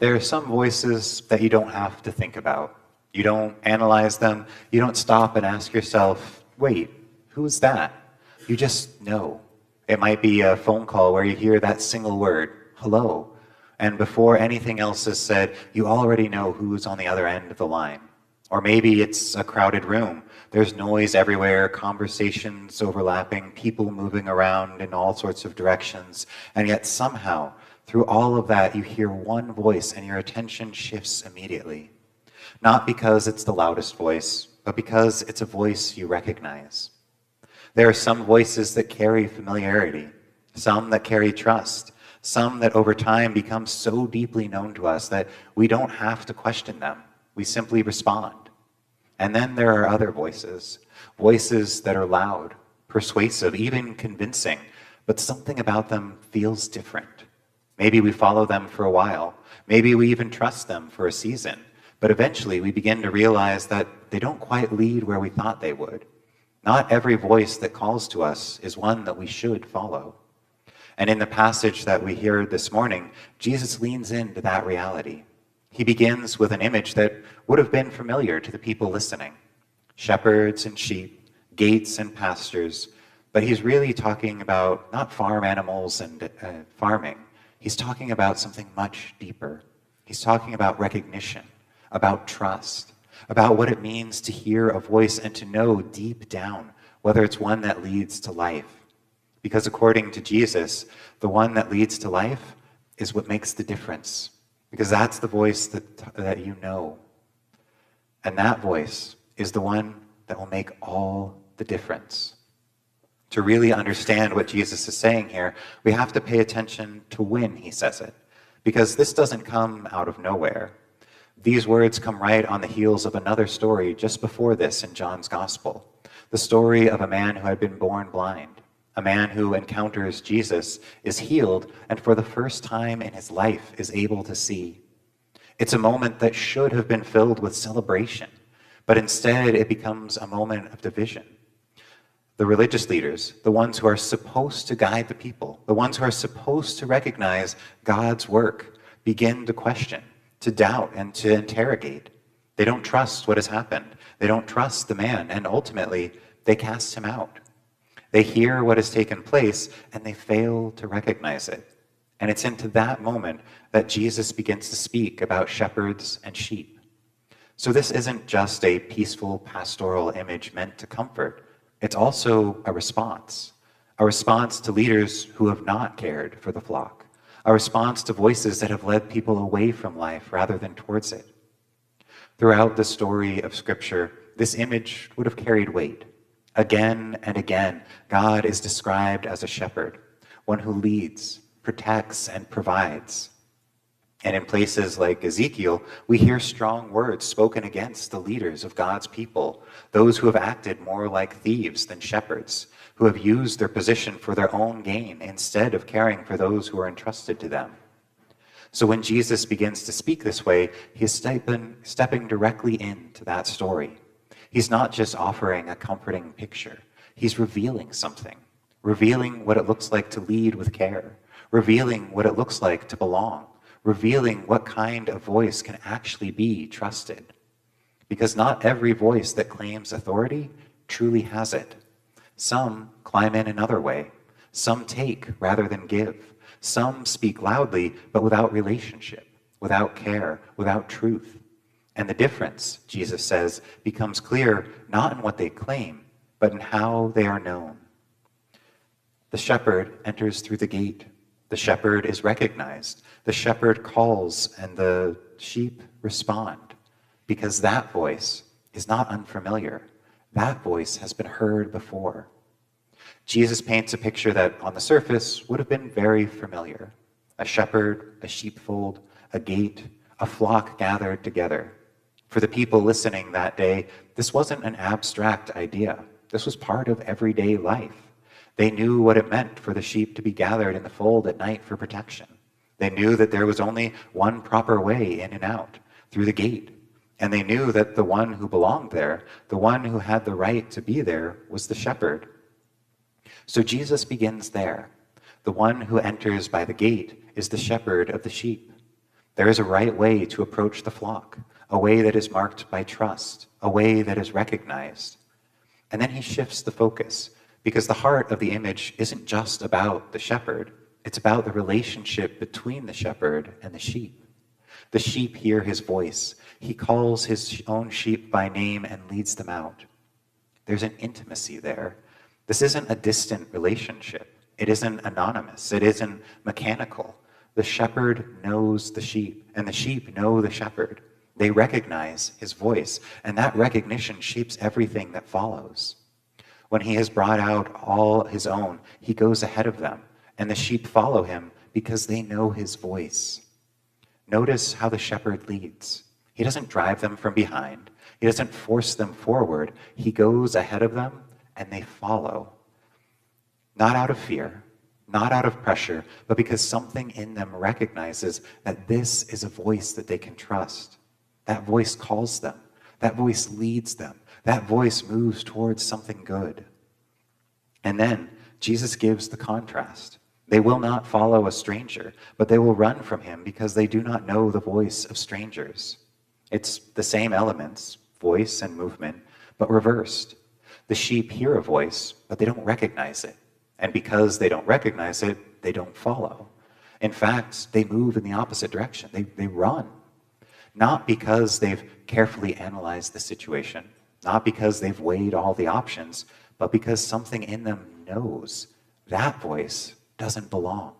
There are some voices that you don't have to think about. You don't analyze them. You don't stop and ask yourself, wait, who's that? You just know. It might be a phone call where you hear that single word, hello. And before anything else is said, you already know who's on the other end of the line. Or maybe it's a crowded room. There's noise everywhere, conversations overlapping, people moving around in all sorts of directions. And yet somehow, through all of that, you hear one voice and your attention shifts immediately. Not because it's the loudest voice, but because it's a voice you recognize. There are some voices that carry familiarity, some that carry trust, some that over time become so deeply known to us that we don't have to question them. We simply respond. And then there are other voices, voices that are loud, persuasive, even convincing, but something about them feels different. Maybe we follow them for a while. Maybe we even trust them for a season. But eventually we begin to realize that they don't quite lead where we thought they would. Not every voice that calls to us is one that we should follow. And in the passage that we hear this morning, Jesus leans into that reality. He begins with an image that would have been familiar to the people listening. Shepherds and sheep, gates and pastures. But he's really talking about not farm animals and farming. He's talking about something much deeper. He's talking about recognition, about trust, about what it means to hear a voice and to know deep down whether it's one that leads to life. Because according to Jesus, the one that leads to life is what makes the difference. Because that's the voice that you know. And that voice is the one that will make all the difference. To really understand what Jesus is saying here, we have to pay attention to when he says it. Because this doesn't come out of nowhere. These words come right on the heels of another story just before this in John's Gospel. The story of a man who had been born blind. A man who encounters Jesus, is healed, and for the first time in his life is able to see. It's a moment that should have been filled with celebration, but instead it becomes a moment of division. The religious leaders, the ones who are supposed to guide the people, the ones who are supposed to recognize God's work, begin to question, to doubt, and to interrogate. They don't trust what has happened. They don't trust the man, and ultimately, they cast him out. They hear what has taken place, and they fail to recognize it. And it's into that moment that Jesus begins to speak about shepherds and sheep. So this isn't just a peaceful pastoral image meant to comfort. It's also a response to leaders who have not cared for the flock, a response to voices that have led people away from life rather than towards it. Throughout the story of Scripture, this image would have carried weight. Again and again, God is described as a shepherd, one who leads, protects, and provides. And in places like Ezekiel, we hear strong words spoken against the leaders of God's people, those who have acted more like thieves than shepherds, who have used their position for their own gain instead of caring for those who are entrusted to them. So when Jesus begins to speak this way, he is stepping directly into that story. He's not just offering a comforting picture. He's revealing something, revealing what it looks like to lead with care, revealing what it looks like to belong, revealing what kind of voice can actually be trusted. Because not every voice that claims authority truly has it. Some climb in another way. Some take rather than give. Some speak loudly, but without relationship, without care, without truth. And the difference, Jesus says, becomes clear not in what they claim, but in how they are known. The shepherd enters through the gate. The shepherd is recognized. The shepherd calls, and the sheep respond, because that voice is not unfamiliar. That voice has been heard before. Jesus paints a picture that on the surface would have been very familiar. A shepherd, a sheepfold, a gate, a flock gathered together. For the people listening that day, this wasn't an abstract idea. This was part of everyday life. They knew what it meant for the sheep to be gathered in the fold at night for protection. They knew that there was only one proper way in and out, through the gate. And they knew that the one who belonged there, the one who had the right to be there, was the shepherd. So Jesus begins there. The one who enters by the gate is the shepherd of the sheep. There is a right way to approach the flock, a way that is marked by trust, a way that is recognized. And then he shifts the focus, because the heart of the image isn't just about the shepherd, it's about the relationship between the shepherd and the sheep. The sheep hear his voice. He calls his own sheep by name and leads them out. There's an intimacy there. This isn't a distant relationship. It isn't anonymous. It isn't mechanical. The shepherd knows the sheep, and the sheep know the shepherd. They recognize his voice, and that recognition shapes everything that follows. When he has brought out all his own, he goes ahead of them, and the sheep follow him because they know his voice. Notice how the shepherd leads. He doesn't drive them from behind. He doesn't force them forward. He goes ahead of them, and they follow. Not out of fear, not out of pressure, but because something in them recognizes that this is a voice that they can trust. That voice calls them. That voice leads them. That voice moves towards something good. And then Jesus gives the contrast. They will not follow a stranger, but they will run from him because they do not know the voice of strangers. It's the same elements, voice and movement, but reversed. The sheep hear a voice, but they don't recognize it. And because they don't recognize it, they don't follow. In fact, they move in the opposite direction. They run. Not because they've carefully analyzed the situation, not because they've weighed all the options, but because something in them knows that voice doesn't belong.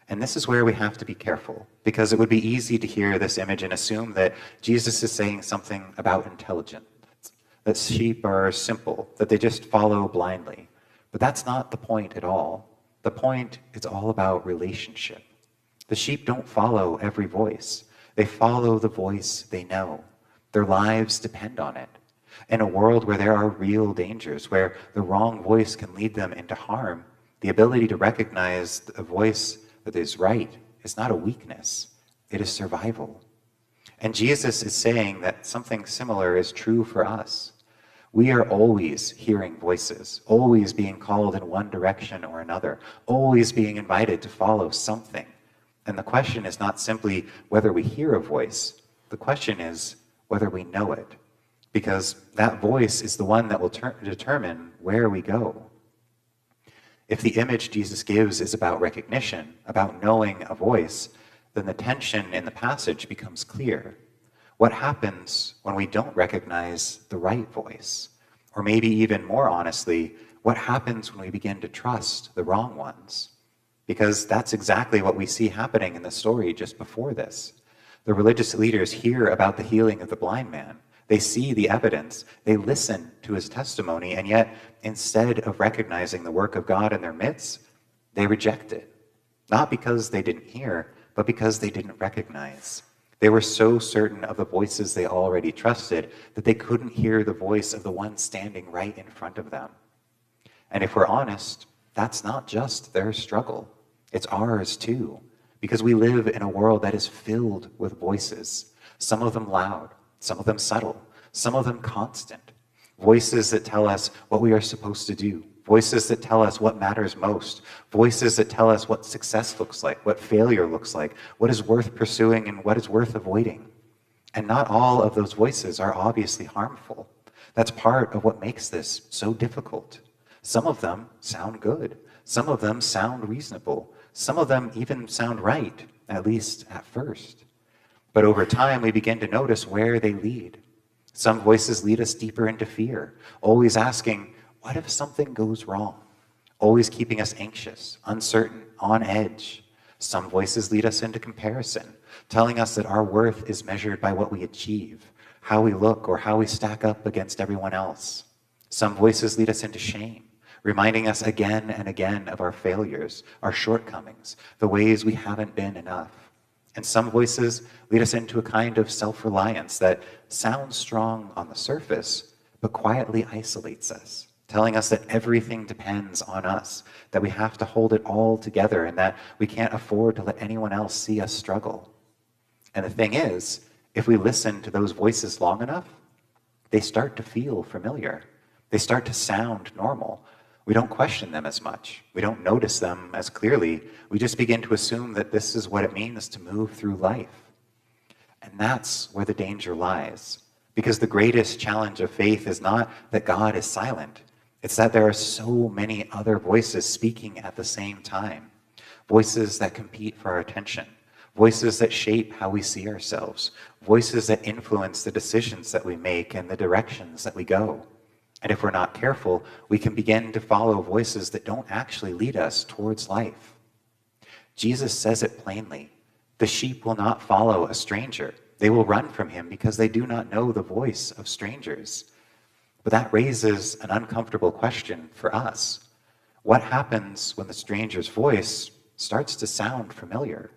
And this is where we have to be careful, because it would be easy to hear this image and assume that Jesus is saying something about intelligence, that sheep are simple, that they just follow blindly. But that's not the point at all. The point is all about relationship. The sheep don't follow every voice. They follow the voice they know. Their lives depend on it. In a world where there are real dangers, where the wrong voice can lead them into harm, the ability to recognize a voice that is right is not a weakness. It is survival. And Jesus is saying that something similar is true for us. We are always hearing voices, always being called in one direction or another, always being invited to follow something. And the question is not simply whether we hear a voice. The question is whether we know it, because that voice is the one that will determine where we go. If the image Jesus gives is about recognition, about knowing a voice, then the tension in the passage becomes clear. What happens when we don't recognize the right voice? Or maybe even more honestly, what happens when we begin to trust the wrong ones? Because that's exactly what we see happening in the story just before this. The religious leaders hear about the healing of the blind man. They see the evidence. They listen to his testimony. And yet, instead of recognizing the work of God in their midst, they reject it. Not because they didn't hear, but because they didn't recognize. They were so certain of the voices they already trusted that they couldn't hear the voice of the one standing right in front of them. And if we're honest, that's not just their struggle. It's ours too, because we live in a world that is filled with voices, some of them loud, some of them subtle, some of them constant. Voices that tell us what we are supposed to do, voices that tell us what matters most, voices that tell us what success looks like, what failure looks like, what is worth pursuing and what is worth avoiding. And not all of those voices are obviously harmful. That's part of what makes this so difficult. Some of them sound good. Some of them sound reasonable. Some of them even sound right, at least at first. But over time, we begin to notice where they lead. Some voices lead us deeper into fear, always asking, what if something goes wrong? Always keeping us anxious, uncertain, on edge. Some voices lead us into comparison, telling us that our worth is measured by what we achieve, how we look, or how we stack up against everyone else. Some voices lead us into shame, reminding us again and again of our failures, our shortcomings, the ways we haven't been enough. And some voices lead us into a kind of self-reliance that sounds strong on the surface, but quietly isolates us, telling us that everything depends on us, that we have to hold it all together, and that we can't afford to let anyone else see us struggle. And the thing is, if we listen to those voices long enough, they start to feel familiar. They start to sound normal, We don't question them as much. We don't notice them as clearly. We just begin to assume that this is what it means to move through life. And that's where the danger lies. Because the greatest challenge of faith is not that God is silent. It's that there are so many other voices speaking at the same time. Voices that compete for our attention. Voices that shape how we see ourselves. Voices that influence the decisions that we make and the directions that we go. And if we're not careful, we can begin to follow voices that don't actually lead us towards life. Jesus says it plainly. The sheep will not follow a stranger. They will run from him because they do not know the voice of strangers. But that raises an uncomfortable question for us. What happens when the stranger's voice starts to sound familiar?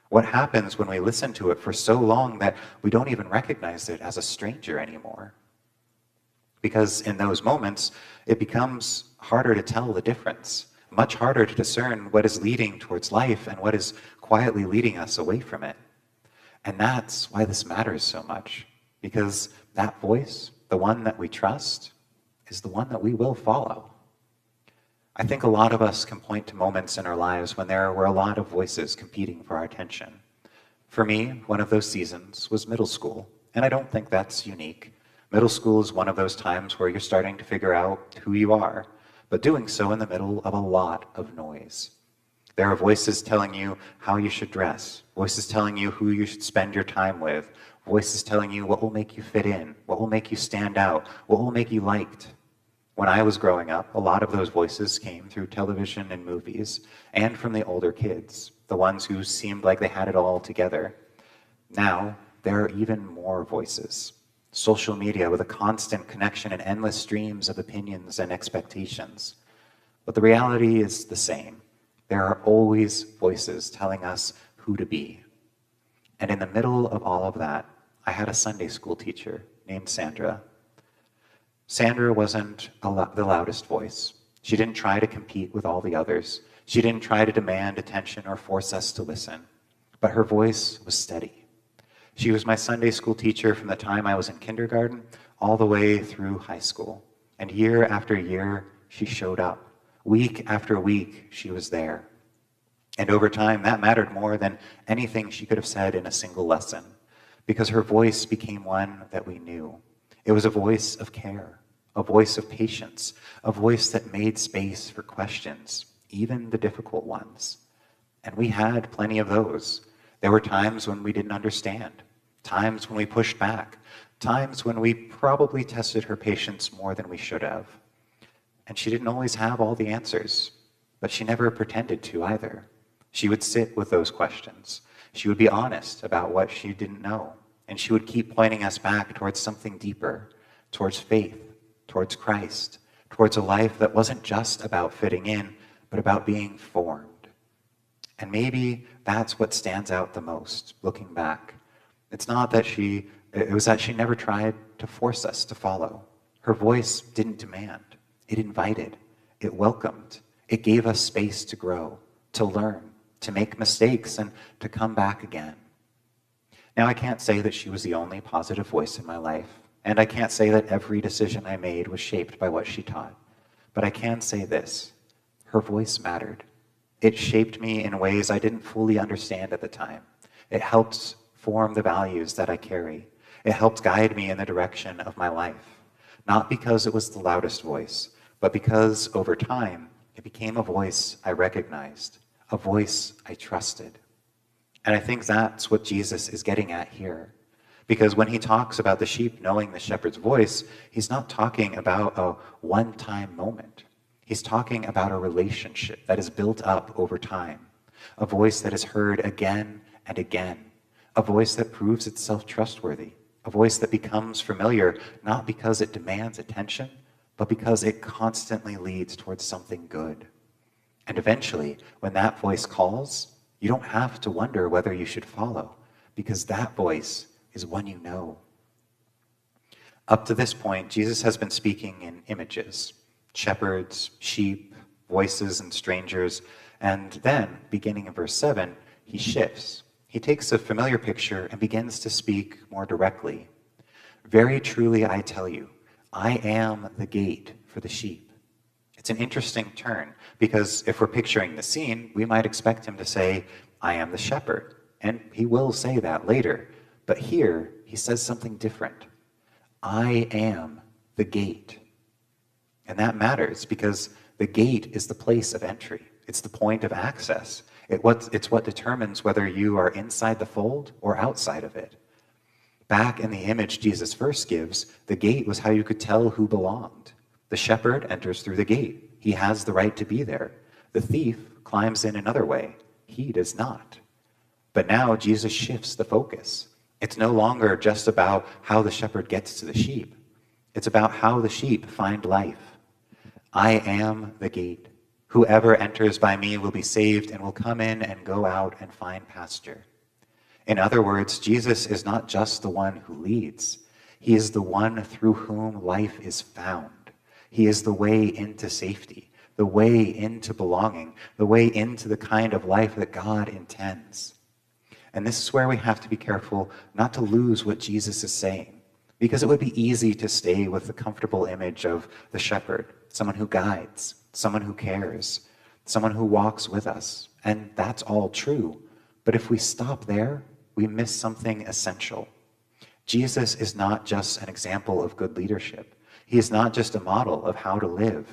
What happens when we listen to it for so long that we don't even recognize it as a stranger anymore? Because in those moments, it becomes harder to tell the difference, much harder to discern what is leading towards life and what is quietly leading us away from it. And that's why this matters so much, because that voice, the one that we trust, is the one that we will follow. I think a lot of us can point to moments in our lives when there were a lot of voices competing for our attention. For me, one of those seasons was middle school, and I don't think that's unique. Middle school is one of those times where you're starting to figure out who you are, but doing so in the middle of a lot of noise. There are voices telling you how you should dress, voices telling you who you should spend your time with, voices telling you what will make you fit in, what will make you stand out, what will make you liked. When I was growing up, a lot of those voices came through television and movies, and from the older kids, the ones who seemed like they had it all together. Now, there are even more voices. Social media with a constant connection and endless streams of opinions and expectations. But the reality is the same. There are always voices telling us who to be. And in the middle of all of that, I had a Sunday school teacher named Sandra. Sandra wasn't the loudest voice. She didn't try to compete with all the others. She didn't try to demand attention or force us to listen. But her voice was steady. She was my Sunday school teacher from the time I was in kindergarten all the way through high school. And year after year, she showed up. Week after week, she was there. And over time, that mattered more than anything she could have said in a single lesson, because her voice became one that we knew. It was a voice of care, a voice of patience, a voice that made space for questions, even the difficult ones. And we had plenty of those. There were times when we didn't understand, times when we pushed back, times when we probably tested her patience more than we should have. And she didn't always have all the answers, but she never pretended to either. She would sit with those questions. She would be honest about what she didn't know, and she would keep pointing us back towards something deeper, towards faith, towards Christ, towards a life that wasn't just about fitting in, but about being formed. And maybe that's what stands out the most, looking back. It's not that it was that she never tried to force us to follow. Her voice didn't demand. It invited. It welcomed. It gave us space to grow, to learn, to make mistakes, and to come back again. Now, I can't say that she was the only positive voice in my life, and I can't say that every decision I made was shaped by what she taught. But I can say this: her voice mattered. It shaped me in ways I didn't fully understand at the time. It helped form the values that I carry. It helped guide me in the direction of my life. Not because it was the loudest voice, but because over time, it became a voice I recognized, a voice I trusted. And I think that's what Jesus is getting at here. Because when he talks about the sheep knowing the shepherd's voice, he's not talking about a one-time moment. He's talking about a relationship that is built up over time, a voice that is heard again and again, a voice that proves itself trustworthy, a voice that becomes familiar not because it demands attention, but because it constantly leads towards something good. And eventually, when that voice calls, you don't have to wonder whether you should follow, because that voice is one you know. Up to this point, Jesus has been speaking in images: shepherds, sheep, voices, and strangers. And then, beginning in verse 7, he shifts. He takes a familiar picture and begins to speak more directly. Very truly I tell you, I am the gate for the sheep. It's an interesting turn, because if we're picturing the scene, we might expect him to say, I am the shepherd. And he will say that later. But here, he says something different. I am the gate. And that matters because the gate is the place of entry. It's the point of access. It's what determines whether you are inside the fold or outside of it. Back in the image Jesus first gives, the gate was how you could tell who belonged. The shepherd enters through the gate. He has the right to be there. The thief climbs in another way. He does not. But now Jesus shifts the focus. It's no longer just about how the shepherd gets to the sheep. It's about how the sheep find life. I am the gate. Whoever enters by me will be saved and will come in and go out and find pasture. In other words, Jesus is not just the one who leads. He is the one through whom life is found. He is the way into safety, the way into belonging, the way into the kind of life that God intends. And this is where we have to be careful not to lose what Jesus is saying, because it would be easy to stay with the comfortable image of the shepherd, someone who guides, someone who cares, someone who walks with us. And that's all true. But if we stop there, we miss something essential. Jesus is not just an example of good leadership. He is not just a model of how to live.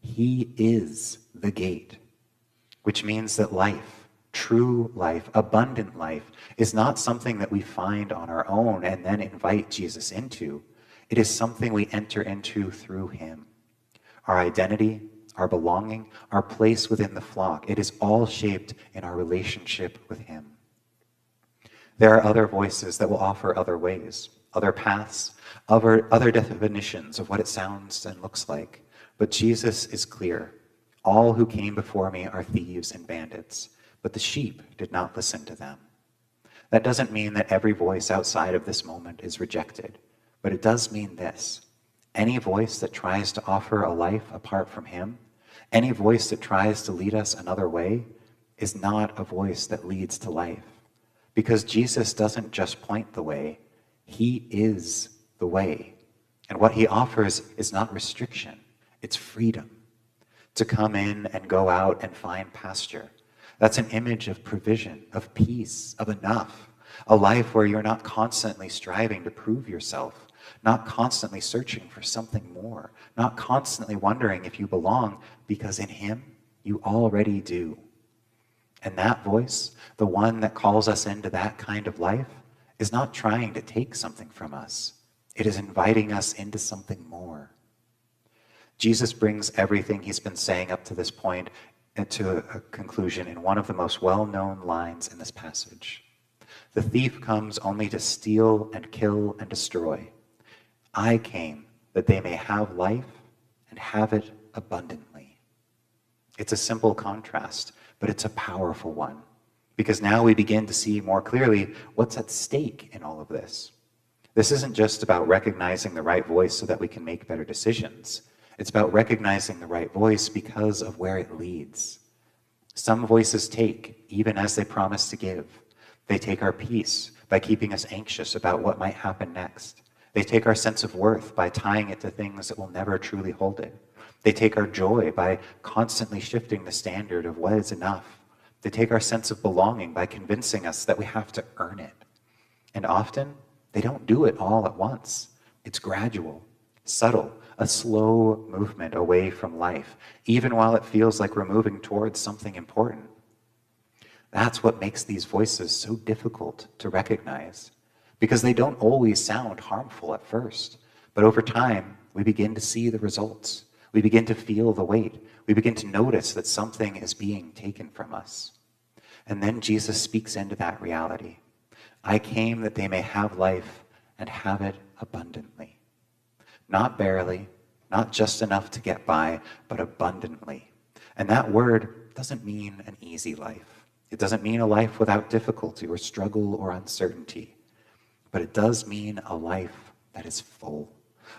He is the gate, which means that life, true life, abundant life, is not something that we find on our own and then invite Jesus into. It is something we enter into through him. Our identity, our belonging, our place within the flock, it is all shaped in our relationship with him. There are other voices that will offer other ways, other paths, other definitions of what it sounds and looks like. But Jesus is clear. All who came before me are thieves and bandits, but the sheep did not listen to them. That doesn't mean that every voice outside of this moment is rejected, but it does mean this. Any voice that tries to offer a life apart from him, any voice that tries to lead us another way, is not a voice that leads to life. Because Jesus doesn't just point the way, he is the way. And what he offers is not restriction, it's freedom. To come in and go out and find pasture. That's an image of provision, of peace, of enough. A life where you're not constantly striving to prove yourself, not constantly searching for something more, not constantly wondering if you belong, because in him, you already do. And that voice, the one that calls us into that kind of life, is not trying to take something from us. It is inviting us into something more. Jesus brings everything he's been saying up to this point into a conclusion in one of the most well-known lines in this passage. The thief comes only to steal and kill and destroy. I came that they may have life and have it abundantly. It's a simple contrast, but it's a powerful one, because now we begin to see more clearly what's at stake in all of this. This isn't just about recognizing the right voice so that we can make better decisions. It's about recognizing the right voice because of where it leads. Some voices take, even as they promise to give. They take our peace by keeping us anxious about what might happen next. They take our sense of worth by tying it to things that will never truly hold it. They take our joy by constantly shifting the standard of what is enough. They take our sense of belonging by convincing us that we have to earn it. And often, they don't do it all at once. It's gradual, subtle, a slow movement away from life, even while it feels like we're moving towards something important. That's what makes these voices so difficult to recognize, because they don't always sound harmful at first, but over time, we begin to see the results. We begin to feel the weight. We begin to notice that something is being taken from us. And then Jesus speaks into that reality. I came that they may have life and have it abundantly. Not barely, not just enough to get by, but abundantly. And that word doesn't mean an easy life. It doesn't mean a life without difficulty or struggle or uncertainty. But it does mean a life that is full.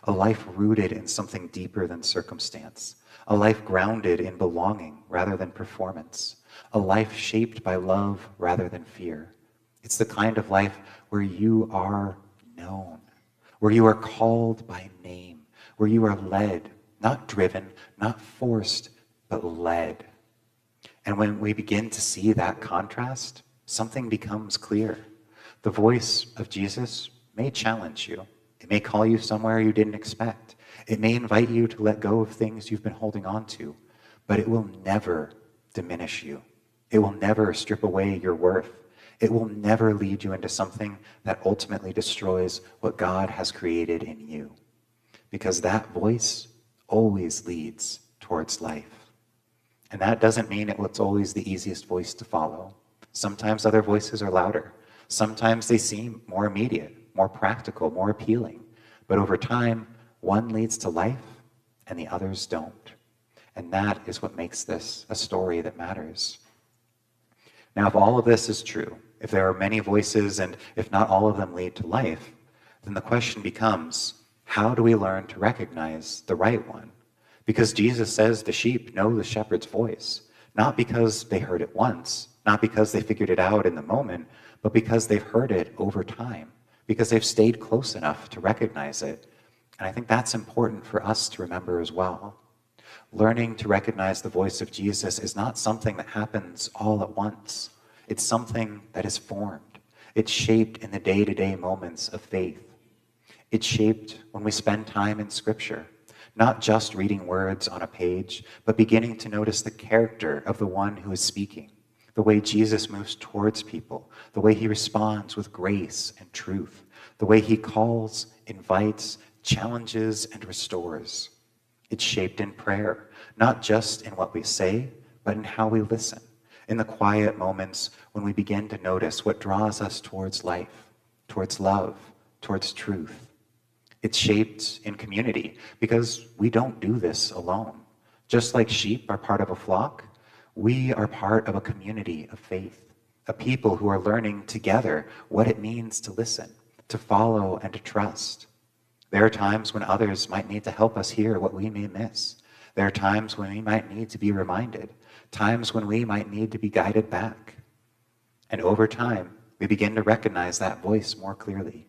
A life rooted in something deeper than circumstance. A life grounded in belonging rather than performance. A life shaped by love rather than fear. It's the kind of life where you are known, where you are called by name, where you are led, not driven, not forced, but led. And when we begin to see that contrast, something becomes clear. The voice of Jesus may challenge you. It may call you somewhere you didn't expect. It may invite you to let go of things you've been holding on to, but it will never diminish you. It will never strip away your worth. It will never lead you into something that ultimately destroys what God has created in you. Because that voice always leads towards life. And that doesn't mean it's always the easiest voice to follow. Sometimes other voices are louder. Sometimes they seem more immediate, more practical, more appealing. But over time, one leads to life and the others don't. And that is what makes this a story that matters. Now, if all of this is true, if there are many voices and if not all of them lead to life, then the question becomes, how do we learn to recognize the right one? Because Jesus says the sheep know the shepherd's voice, not because they heard it once, not because they figured it out in the moment, but because they've heard it over time, because they've stayed close enough to recognize it. And I think that's important for us to remember as well. Learning to recognize the voice of Jesus is not something that happens all at once. It's something that is formed. It's shaped in the day-to-day moments of faith. It's shaped when we spend time in Scripture, not just reading words on a page, but beginning to notice the character of the one who is speaking, the way Jesus moves towards people, the way he responds with grace and truth, the way he calls, invites, challenges, and restores. It's shaped in prayer, not just in what we say, but in how we listen, in the quiet moments when we begin to notice what draws us towards life, towards love, towards truth. It's shaped in community because we don't do this alone. Just like sheep are part of a flock, we are part of a community of faith, a people who are learning together what it means to listen, to follow, and to trust. There are times when others might need to help us hear what we may miss. There are times when we might need to be reminded, times when we might need to be guided back. And over time, we begin to recognize that voice more clearly.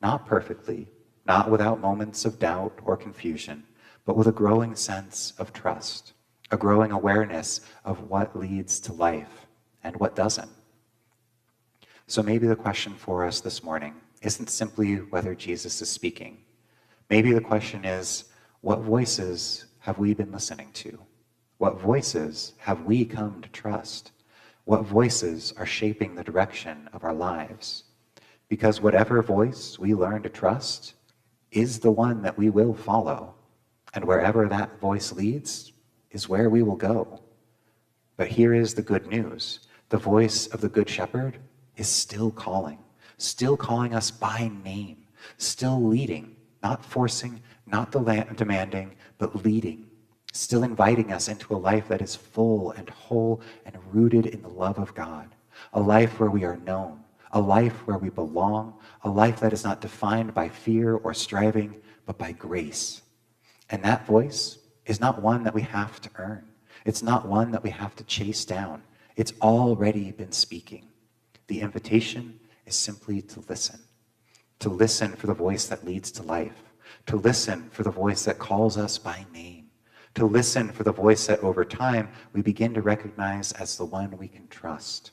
Not perfectly, not without moments of doubt or confusion, but with a growing sense of trust, a growing awareness of what leads to life and what doesn't. So maybe the question for us this morning isn't simply whether Jesus is speaking. Maybe the question is, what voices have we been listening to? What voices have we come to trust? What voices are shaping the direction of our lives? Because whatever voice we learn to trust is the one that we will follow. And wherever that voice leads is where we will go. But here is the good news. The voice of the Good Shepherd is still calling us by name, still leading, not forcing, not demanding, but leading, still inviting us into a life that is full and whole and rooted in the love of God, a life where we are known, a life where we belong, a life that is not defined by fear or striving, but by grace. And that voice is not one that we have to earn. It's not one that we have to chase down. It's already been speaking. The invitation is simply to listen for the voice that leads to life, to listen for the voice that calls us by name, to listen for the voice that over time we begin to recognize as the one we can trust.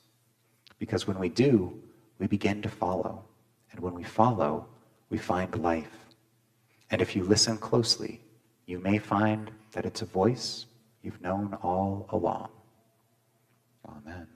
Because when we do, we begin to follow. And when we follow, we find life. And if you listen closely, you may find that it's a voice you've known all along. Amen.